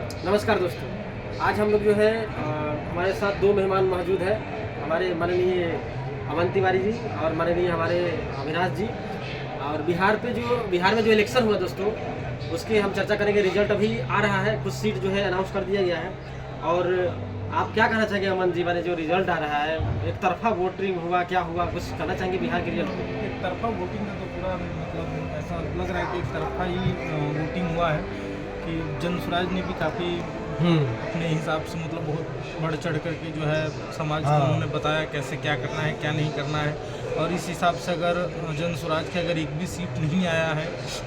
नमस्कार दोस्तों, आज हम लोग जो है हमारे साथ दो मेहमान मौजूद हैं, हमारे माननीय अवंती तिवारी जी और माननीय हमारे अविनाश जी। और बिहार में जो इलेक्शन हुआ दोस्तों, उसकी हम चर्चा करेंगे। रिजल्ट अभी आ रहा है, कुछ सीट जो है अनाउंस कर दिया गया है। और आप क्या कहना चाहेंगे अमन जी, जो रिजल्ट आ रहा है, एक तरफा वोटिंग हुआ, क्या हुआ, कुछ कहना चाहेंगे बिहार के रिजल्ट को? एक तरफा वोटिंग का तो पूरा मतलब ऐसा लग रहा है कि एक तरफा ही वोटिंग हुआ है कि जन स्वराज ने भी काफ़ी अपने हिसाब से मतलब बहुत बढ़ चढ़ करके जो है समाज को उन्होंने बताया कैसे क्या करना है, क्या नहीं करना है। और इस हिसाब से अगर जन स्वराज के अगर एक भी सीट नहीं आया है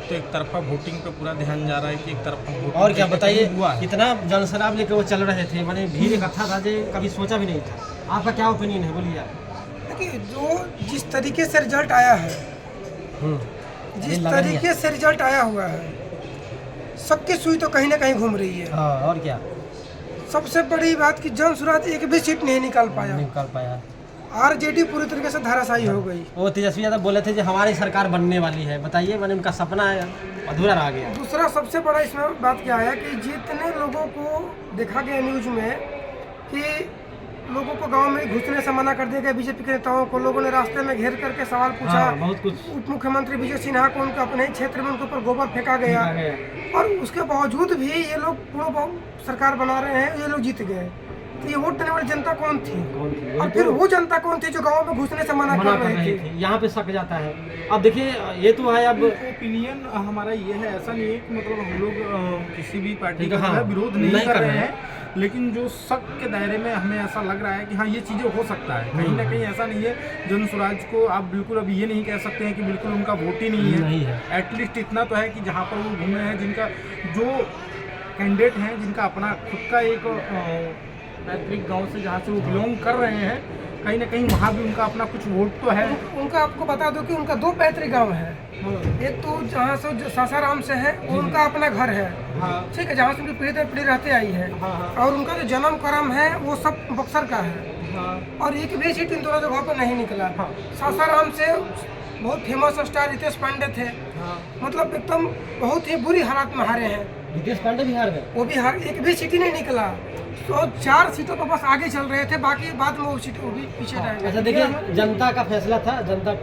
तो एक तरफा वोटिंग पे पूरा ध्यान जा रहा है कि एक तरफा वोटिंग। और क्या बताइए, इतना जनसैलाब लेकर वो चल रहे थे, मैंने भीड़ इकट्ठा था, कभी सोचा भी नहीं था। आपका क्या ओपिनियन है, बोलिए आप। देखिए, जो जिस तरीके से रिजल्ट आया है, जिस तरीके से रिजल्ट आया हुआ है, सबकी सुई तो कहीं ना कहीं घूम रही है। और क्या, सबसे बड़ी बात कि जन स्वराज एक भी सीट नहीं निकाल पाया। आरजेडी पूरी तरीके से धराशायी हो गई। वो तेजस्वी यादव बोले थे कि हमारी सरकार बनने वाली है। बताइए, उनका सपना अधूरा रह गया। दूसरा सबसे बड़ा इसमें बात क्या है कि जितने लोगों को देखा गया न्यूज में कि लोगों को गांव में घुसने से मना कर दिया गया, बीजेपी के नेताओं को लोगों ने रास्ते में घेर करके सवाल पूछा। बहुत कुछ। उप मुख्यमंत्री विजय सिन्हा को उनके अपने क्षेत्र में उनके ऊपर गोबर फेंका गया। और उसके बावजूद भी ये लोग पूरा सरकार बना रहे हैं, ये लोग जीत गए। तो ये वोट देने वाली जनता कौन थी? और फिर वो जनता कौन थी जो गाँव में घुसने से मना कर रही थी? यहाँ पे शक जाता है। अब देखिए, ये तो है, अब ओपिनियन हमारा ये है, ऐसा नहीं है कि मतलब हम लोग किसी भी पार्टी का विरोध नहीं कर रहे हैं, लेकिन जो शक के दायरे में हमें ऐसा लग रहा है कि हाँ, ये चीज़ें हो सकता है। कहीं ना कहीं ऐसा नहीं है। जन स्वराज को आप बिल्कुल अब ये नहीं कह सकते हैं कि बिल्कुल उनका वोट ही नहीं है। एटलीस्ट इतना तो है कि जहाँ पर वो घूमे हैं, जिनका जो कैंडिडेट हैं, जिनका अपना खुद का एक पैतृक गांव से जहाँ से वो बिलोंग कर रहे हैं, कहीं ना कहीं वहाँ भी उनका अपना कुछ वोट तो है। उनका आपको बता दो कि उनका दो पैतृक गांव है। एक तो जहाँ से सासाराम से है, वो उनका अपना घर है, ठीक है, जहाँ से उनकी पीढ़ी रहते आई है। और उनका जो जन्म कर्म है वो सब बक्सर का है। और एक भी सीट इन दोनों जगहों पर नहीं निकला। सासाराम से बहुत फेमस स्टार रितेश पांडे थे, मतलब एकदम बहुत ही बुरी हालत में हारे हैं। रितेश पांडे बिहार में वो भी एक भी सीट ही नहीं निकला। तो 4 सीटों पर बस आगे चल रहे थे, बाकी बाद में वो सीट वो भी पीछे रह गए। अच्छा, देखिए, जनता का फैसला था, जनता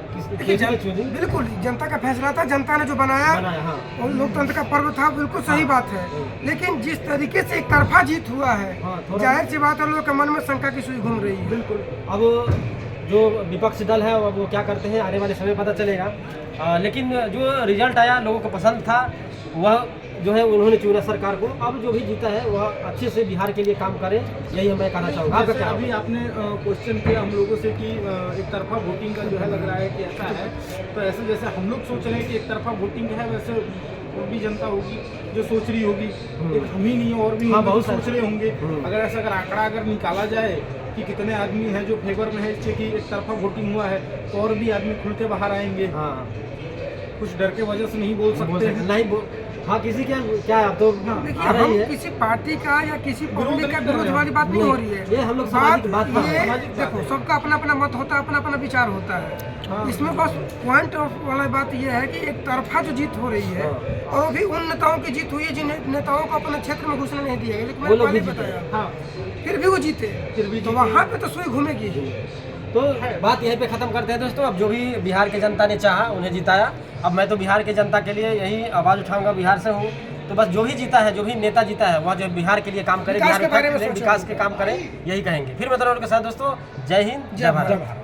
बिल्कुल जनता का फैसला था, जनता ने जो बनाया और लोकतंत्र का पर्व था, बिल्कुल सही बात है। लेकिन जिस तरीके से एक तरफा जीत हुआ है, जाहिर सी बात है लोगों के मन में शंका की सुई घूम रही है। बिल्कुल। अब जो विपक्ष दल है वो क्या करते हैं, आने वाले समय पता चलेगा। लेकिन जो रिजल्ट आया, लोगों को पसंद था, वह जो है उन्होंने चुना सरकार को। अब जो भी जीता है वह अच्छे से बिहार के लिए काम करे, यही मैं कहना चाहूँगा। आपका क्या? अभी आपने क्वेश्चन किया हम लोगों से कि एक तरफा वोटिंग का जो है लग रहा है कि ऐसा है, तो ऐसे जैसे हम लोग सोच रहे हैं कि एक तरफा वोटिंग है, वैसे और भी जनता होगी जो सोच रही होगी। एक हम ही नहीं, और भी बहुत सोच रहे होंगे। अगर ऐसा आंकड़ा अगर निकाला जाए कि कितने आदमी हैं जो फेवर में है इससे कि एक तरफा वोटिंग हुआ है, तो और भी आदमी खुल के बाहर आएंगे। कुछ डर के वजह से नहीं बोल सकते हैं। नहीं किसी क्या अब तो हम किसी पार्टी का या किसी पब्लिक का विरोध वाली बात नहीं हो रही है। ये हम लोग बात देखो, सबका अपना अपना मत होता है, अपना अपना विचार होता है। इसमें बस पॉइंट वाला बात यह है कि एक तरफा जो जीत हो रही है, और वो भी उन नेताओं की जीत हुई है जिन नेताओं को अपने क्षेत्र में घुसने नहीं दिया गया। लेकिन मैंने पहले बताया, फिर भी वो जीते, तो वहाँ पे तो सुई घूमेगी। तो बात यहीं पे ख़त्म करते हैं दोस्तों। अब जो भी बिहार के जनता ने चाहा, उन्हें जिताया। अब मैं तो बिहार के जनता के लिए यही आवाज़ उठाऊंगा, बिहार से हूँ। तो बस जो भी जीता है, जो भी नेता जीता है, वह जो बिहार के लिए काम करे, बिहार के विकास के काम करे, यही कहेंगे। फिर मैं तो के साथ दोस्तों, जय हिंद, जय भारत।